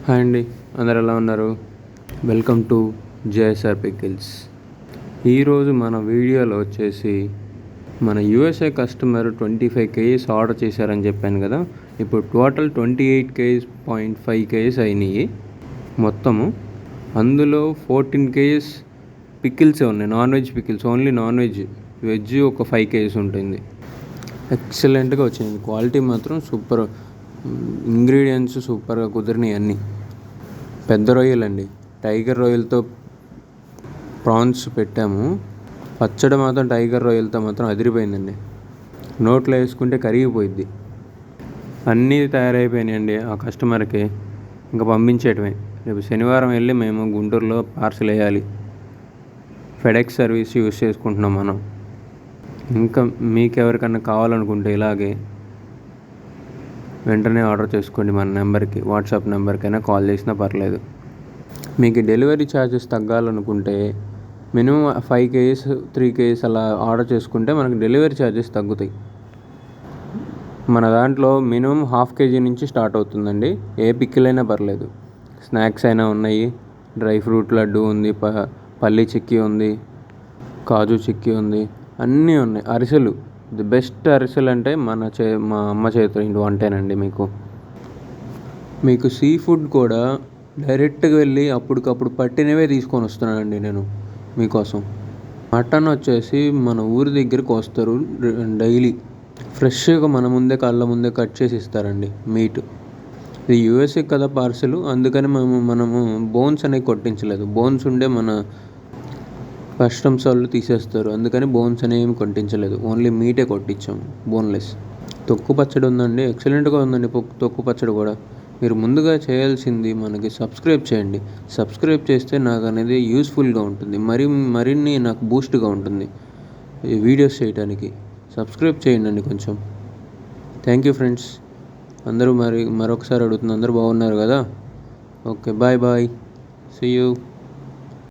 Hi అండి, అందరు ఎలా ఉన్నారు? Welcome to JSR pickles. ఈరోజు మన వీడియోలో వచ్చేసి మన యూఎస్ఏ కస్టమర్ 25 kgs ఆర్డర్ చేశారని చెప్పాను కదా. ఇప్పుడు టోటల్ 28 kgs.5 kgs అయినాయి మొత్తము. అందులో 14 kgs పికిల్సే ఉన్నాయి, non veg pickles, only non veg. Veg ఒక 5 kgs ఉంటుంది. ఎక్సలెంట్గా వచ్చింది, క్వాలిటీ మాత్రం సూపర్, ఇంగ్రీడియంట్స్ సూపర్గా కుదిరినాయి అన్నీ. పెద్ద రొయ్యలండి, టైగర్ రొయ్యలతో ప్రాన్స్ పెట్టాము. పచ్చడి మాత్రం టైగర్ రొయ్యలతో మాత్రం అదిరిపోయిందండి, నోట్లో వేసుకుంటే కరిగిపోయిద్ది. అన్నీ తయారైపోయినాయండి ఆ కస్టమర్కి, ఇంకా పంపించేయటమే. రేపు శనివారం వెళ్ళి మేము గుంటూరులో పార్సల్ వేయాలి. ఫెడెక్స్ సర్వీస్ యూస్ చేసుకుంటున్నాం మనం. ఇంకా మీకు ఎవరికన్నా కావాలనుకుంటే ఇలాగే వెంటనే ఆర్డర్ చేసుకోండి. మన నెంబర్కి, వాట్సాప్ నెంబర్కైనా కాల్ చేసినా పర్లేదు. మీకు డెలివరీ ఛార్జెస్ తగ్గాలనుకుంటే మినిమం 5 kgs 3 kgs అలా ఆర్డర్ చేసుకుంటే మనకు డెలివరీ ఛార్జెస్ తగ్గుతాయి. మన దాంట్లో మినిమం 1/2 kg నుంచి స్టార్ట్ అవుతుందండి. ఏ పికిల్ అయినా పర్లేదు, స్నాక్స్ అయినా ఉన్నాయి, డ్రై ఫ్రూట్ లడ్డు ఉంది, పల్లీ చిక్కీ ఉంది, కాజు చిక్కీ ఉంది, అన్నీ ఉన్నాయి. అరిసెలు, ది బెస్ట్ అరిసెలు అంటే మా అమ్మ చేతిలో వంటేనండి. మీకు సీ ఫుడ్ కూడా డైరెక్ట్గా వెళ్ళి అప్పటికప్పుడు పట్టినవే తీసుకొని వస్తున్నానండి నేను మీకోసం. మటన్ వచ్చేసి మన ఊరి దగ్గరికి వస్తారు డైలీ, ఫ్రెష్గా మన ముందే కళ్ళ ముందే కట్ చేసి ఇస్తారండి మీట్. ఇది యూఎస్ఏ కదా పార్సెల్, అందుకని మనము బోన్స్ అనేవి కొట్టించలేదు. బోన్స్ ఉండే మన కస్టమ్స్ వాళ్ళు తీసేస్తారు, అందుకని బోన్స్ అనేవి కొట్టించలేదు, ఓన్లీ మీటే కొట్టించాము, బోన్లెస్. తొక్కు పచ్చడి ఉందండి, ఎక్సలెంట్గా ఉందండి తొక్కు పచ్చడి కూడా. మీరు ముందుగా చేయాల్సింది మనకి సబ్స్క్రైబ్ చేయండి. సబ్స్క్రైబ్ చేస్తే నాకు అనేది యూస్ఫుల్గా ఉంటుంది, మరిన్ని నాకు బూస్ట్గా ఉంటుంది ఈ వీడియోస్ చేయడానికి. సబ్స్క్రైబ్ చేయండి కొంచెం. Thank you friends. అందరూ మరొకసారి అడుగుతున్నా, అందరూ బాగున్నారు కదా? Okay, bye bye, see you.